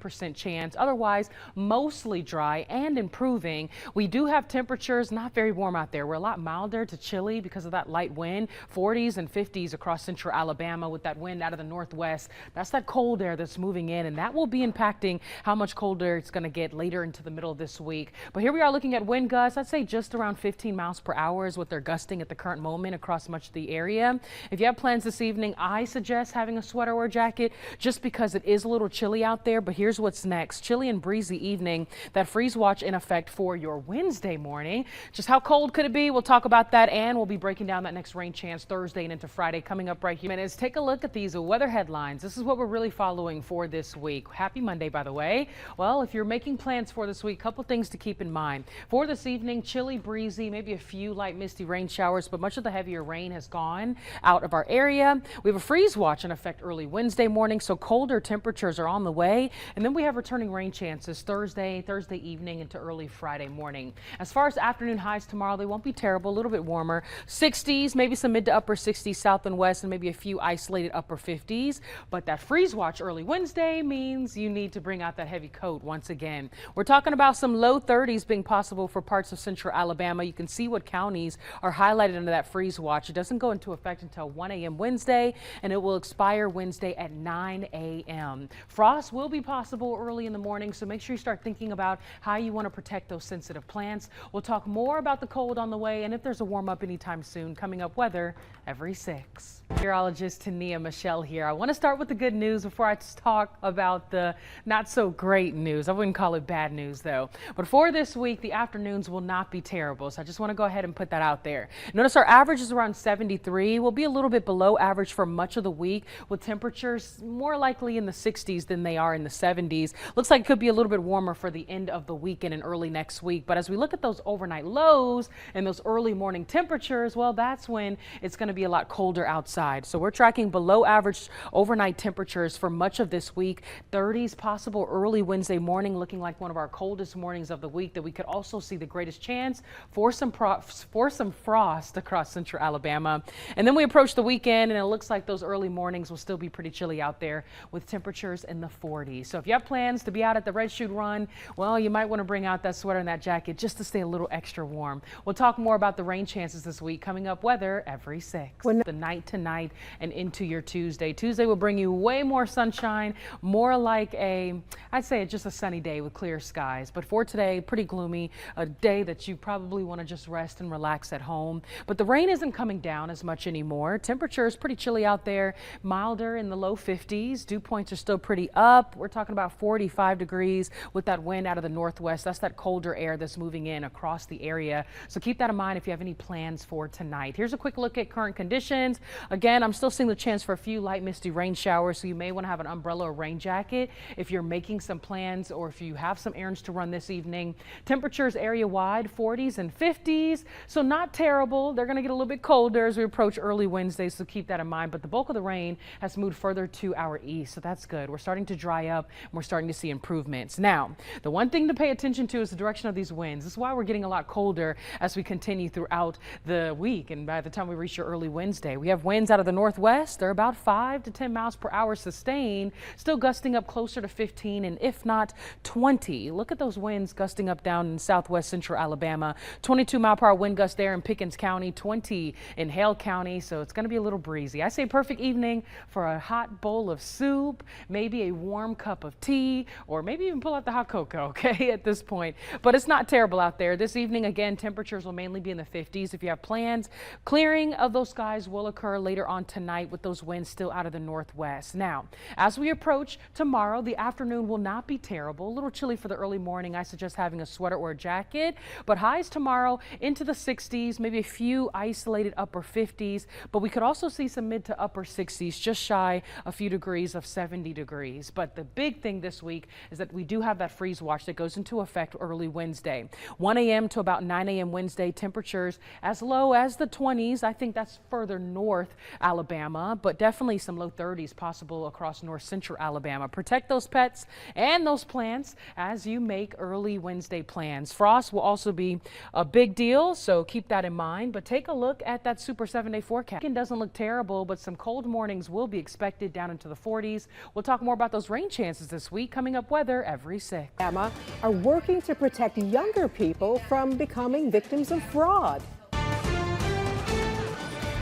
30% chance. Otherwise, mostly dry and improving. We do have temperatures not very warm out there. We're a lot milder to chilly because of that light wind, 40s and 50s across central Alabama with that wind out of the northwest. That's that cold air that's moving in, and that will be impacting how much colder it's going to get later into the middle of this week. But here we are looking at wind gusts. I'd say just around 15 miles per hour is what they're gusting at the current moment across much of the area. If you have plans this evening, I suggest having a sweater or jacket just because it is a little chilly out there. But here's what's next. Chilly and breezy evening. That freeze watch in effect for your Wednesday morning. Just how cold could it be? We'll talk about that, and we'll be breaking down that next rain chance Thursday and into Friday coming up right here. Minutes. Take a look at these weather headlines. This is what we're really following for this week. Happy Monday, by the way. Well, if you're making plans for this week, couple things to keep in mind. For this evening, chilly, breezy, maybe a few light misty rain showers, but much of the heavier rain has gone out of our area. We have a freeze watch in effect early Wednesday morning, so colder temperatures are on the way. And then we have returning rain chances Thursday evening into early Friday morning. As far as afternoon highs tomorrow, they won't be terrible, a little bit warmer. 60s, maybe some mid to upper 60s south and west, and maybe a few isolated upper 50s. But that freeze watch early Wednesday means you need to bring out that heavy coat once again. We're talking about some low 30s being possible for parts of central Alabama. You can see what counties are highlighted under that freeze watch. It doesn't go into effect until 1 a.m. Wednesday, and it will expire Wednesday at 9 a.m. Frost will be possible early in the morning, so make sure you start thinking about how you want to protect those sensitive plants. We'll talk more about the cold on the way, and if there's a warm up anytime soon. Coming up, weather every 6. Meteorologist Tonia M here. I want to start with the good news before I talk about the not so great news. I wouldn't call it bad news though. But for this week, the afternoons will not be terrible. So I just want to go ahead and put that out there. Notice our average is around 73. We'll be a little bit below average for much of the week, with temperatures more likely in the 60s than they are in the 70s. Looks like it could be a little bit warmer for the end of the weekend and early next week. But as we look at those overnight lows and those early morning temperatures, well, that's when it's going to be a lot colder outside. So we're tracking below average overnight temperatures for much of this week. 30s possible early Wednesday morning, looking like one of our coldest mornings of the week, that we could also see the greatest chance for some frost across central Alabama. And then we approach the weekend, and it looks like those early mornings will still be pretty chilly out there with temperatures in the 40s. So if you have plans to be out at the Red Shoot Run, well, you might want to bring out that sweater and that jacket just to stay a little extra warm. We'll talk more about the rain chances this week. Coming up, weather every 6. The night tonight and into your Tuesday. Tuesday will bring you way more sunshine, more like I'd say just a sunny day with clear skies. But for today, pretty gloomy, a day that you probably want to just rest and relax at home. But the rain isn't coming down as much anymore. Temperature is pretty chilly out there, milder in the low 50s. Dew points are still pretty up. We're talking about 45 degrees with that wind out of the northwest. That's that colder air that's moving in across the area. So keep that in mind if you have any plans for tonight. Here's a quick look at current conditions. Again, I'm still seeing the chance for a few light misty rain showers, so you may want to have an umbrella or rain jacket if you're making some plans or if you have some errands to run this evening. Temperatures area wide, 40s and 50s, so not terrible. They're going to get a little bit colder as we approach early Wednesday, so keep that in mind. But the bulk of the rain has moved further to our east, so that's good. We're starting to dry up and we're starting to see improvements. Now, the one thing to pay attention to is the direction of these winds. This is why we're getting a lot colder as we continue throughout the week, and by the time we reach your early Wednesday, we have winds out of the northwest. They're about 5 to 10 miles per hour sustained, still gusting up closer to 15 and if not 20. Look at those winds gusting up down in southwest central Alabama. 22-mile-per-hour wind gust there in Pickens County, 20 in Hale County, so it's going to be a little breezy. I say perfect evening for a hot bowl of soup, maybe a warm cup of tea, or maybe even pull out the hot cocoa, okay, at this point. But it's not terrible out there. This evening, again, temperatures will mainly be in the 50s. If you have plans, clearing of those skies will occur later on tonight with those winds still out of the northwest. Now, as we approach tomorrow, the afternoon will not be terrible. A little chilly for the early morning. I suggest having a sweater or a jacket, but highs tomorrow into the 60s, maybe a few isolated upper 50s, but we could also see some mid to upper 60s, just shy a few degrees of 70 degrees. But the big thing this week is that we do have that freeze watch that goes into effect early Wednesday. 1 a.m. to about 9 a.m. Wednesday, temperatures as low as the 20s. I think that's further north Alabama, but definitely some low 30s possible across north central Alabama. Protect those pets and those plants as you make early Wednesday plans. Frost will also be a big deal, so keep that in mind. But take a look at that super 7-day forecast. It doesn't look terrible, but some cold mornings will be expected down into the 40s. We'll talk more about those rain chances this week. Coming up, weather every 6. Emma are working to protect younger people from becoming victims of fraud.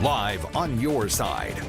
Live on your side.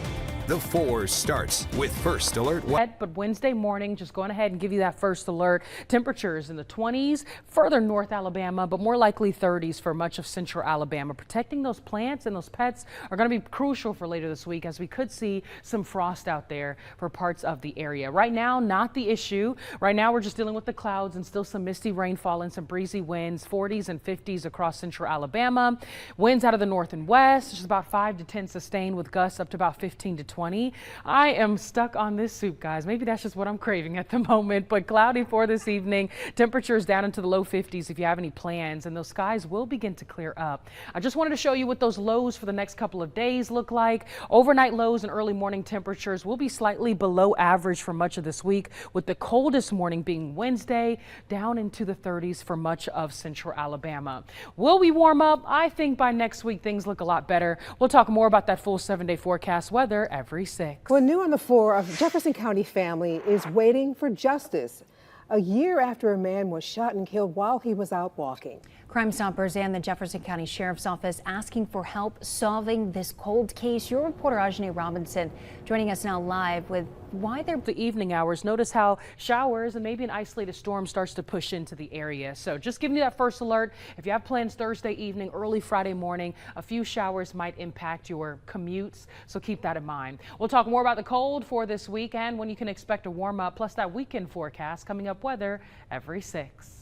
The 4 starts with First Alert. But Wednesday morning, just going ahead and give you that first alert. Temperatures in the 20s, further north Alabama, but more likely 30s for much of central Alabama. Protecting those plants and those pets are going to be crucial for later this week, as we could see some frost out there for parts of the area. Right now, not the issue. Right now, we're just dealing with the clouds and still some misty rainfall and some breezy winds, 40s and 50s across central Alabama. Winds out of the north and west, just about 5 to 10 sustained with gusts up to about 15 to 20. I am stuck on this soup, guys. Maybe that's just what I'm craving at the moment, but cloudy for this evening. Temperatures down into the low 50s if you have any plans, and those skies will begin to clear up. I just wanted to show you what those lows for the next couple of days look like. Overnight lows and early morning temperatures will be slightly below average for much of this week, with the coldest morning being Wednesday, down into the 30s for much of central Alabama. Will we warm up? I think by next week things look a lot better. We'll talk more about that full 7-day forecast weather every 6. Well, new on the 4, a Jefferson County family is waiting for justice a year after a man was shot and killed while he was out walking. Crime Stoppers and the Jefferson County Sheriff's Office asking for help solving this cold case. Your reporter Ajane Robinson joining us now live with why they're the evening hours. Notice how showers and maybe an isolated storm starts to push into the area. So just giving you that first alert. If you have plans Thursday evening, early Friday morning, a few showers might impact your commutes. So keep that in mind. We'll talk more about the cold for this weekend, when you can expect a warm up, plus that weekend forecast. Coming up, weather every 6.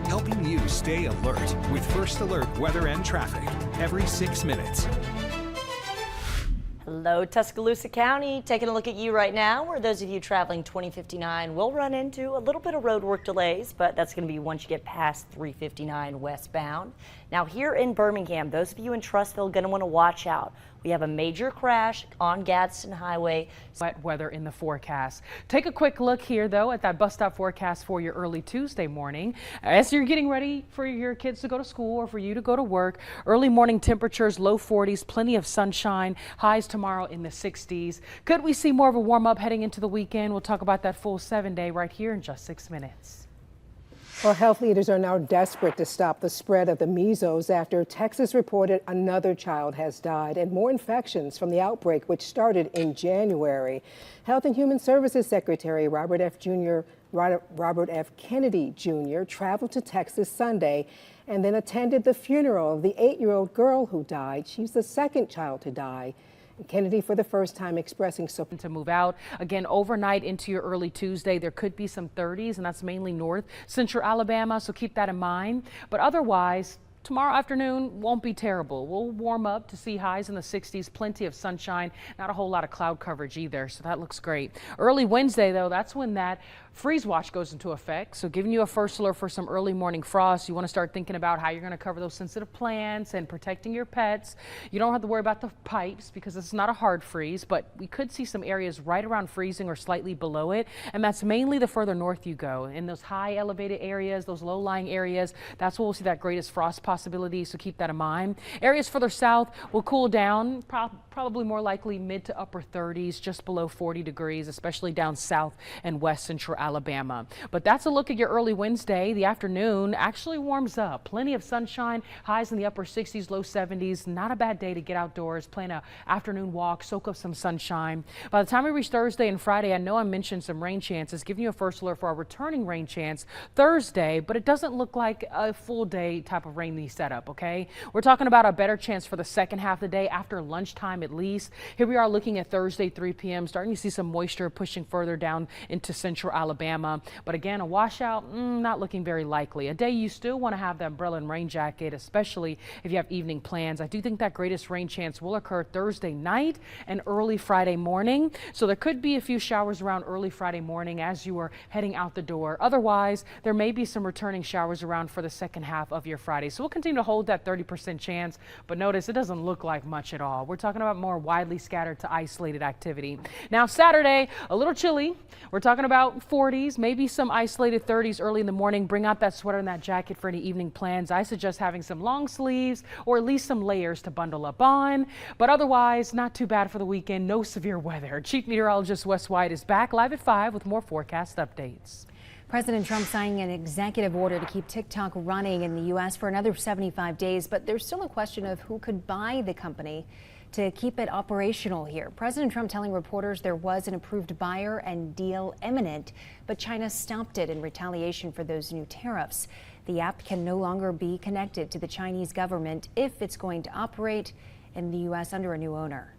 Helping you stay alert with First Alert weather and traffic every 6 minutes. Hello, Tuscaloosa County. Taking a look at you right now, where those of you traveling 2059 will run into a little bit of road work delays, but that's going to be once you get past 359 westbound. Now here in Birmingham, those of you in Trussville are going to want to watch out. We have a major crash on Gadsden Highway. Wet weather in the forecast. Take a quick look here, though, at that bus stop forecast for your early Tuesday morning. As you're getting ready for your kids to go to school or for you to go to work, early morning temperatures, low 40s, plenty of sunshine, highs tomorrow in the 60s. Could we see more of a warm up heading into the weekend? We'll talk about that full 7-day right here in just 6 minutes. Well, health leaders are now desperate to stop the spread of the measles after Texas reported another child has died and more infections from the outbreak, which started in January. Health and Human Services Secretary Robert F. Kennedy Jr. traveled to Texas Sunday and then attended the funeral of the 8-year-old girl who died. She's the second child to die. Kennedy, for the first time, expressing support to move out again overnight into your early Tuesday. There could be some 30s, and that's mainly north central Alabama, so keep that in mind. But otherwise, tomorrow afternoon won't be terrible. We'll warm up to see highs in the 60s, plenty of sunshine, not a whole lot of cloud coverage either, so that looks great. Early Wednesday, though, that's when that freeze watch goes into effect. So giving you a first alert for some early morning frost. You want to start thinking about how you're going to cover those sensitive plants and protecting your pets. You don't have to worry about the pipes because it's not a hard freeze, but we could see some areas right around freezing or slightly below it. And that's mainly the further north you go. In those high elevated areas, those low lying areas, that's where we'll see that greatest frost possibility. So keep that in mind. Areas further south will cool down, probably more likely mid to upper 30s, just below 40 degrees, especially down south and west central Alabama. But that's a look at your early Wednesday. The afternoon actually warms up. Plenty of sunshine, highs in the upper 60s, low 70s. Not a bad day to get outdoors, plan an afternoon walk, soak up some sunshine. By the time we reach Thursday and Friday, I know I mentioned some rain chances, giving you a first alert for our returning rain chance Thursday, but it doesn't look like a full day type of rainy setup, okay? We're talking about a better chance for the second half of the day after lunchtime at least. Here we are looking at Thursday, 3 p.m., starting to see some moisture pushing further down into central Alabama. But again, a washout, not looking very likely. A day you still want to have the umbrella and rain jacket, especially if you have evening plans. I do think that greatest rain chance will occur Thursday night and early Friday morning. So there could be a few showers around early Friday morning as you are heading out the door. Otherwise, there may be some returning showers around for the second half of your Friday. So we'll continue to hold that 30% chance, but notice it doesn't look like much at all. We're talking about more widely scattered to isolated activity. Now Saturday, a little chilly. We're talking about 40 40s, maybe some isolated 30s early in the morning. Bring out that sweater and that jacket for any evening plans. I suggest having some long sleeves or at least some layers to bundle up on. But otherwise, not too bad for the weekend. No severe weather. Chief Meteorologist Wes White is back live at 5 with more forecast updates. President Trump signing an executive order to keep TikTok running in the U.S. for another 75 days, but there's still a question of who could buy the company to keep it operational here. President Trump telling reporters there was an approved buyer and deal imminent, but China stopped it in retaliation for those new tariffs. The app can no longer be connected to the Chinese government if it's going to operate in the U.S. under a new owner.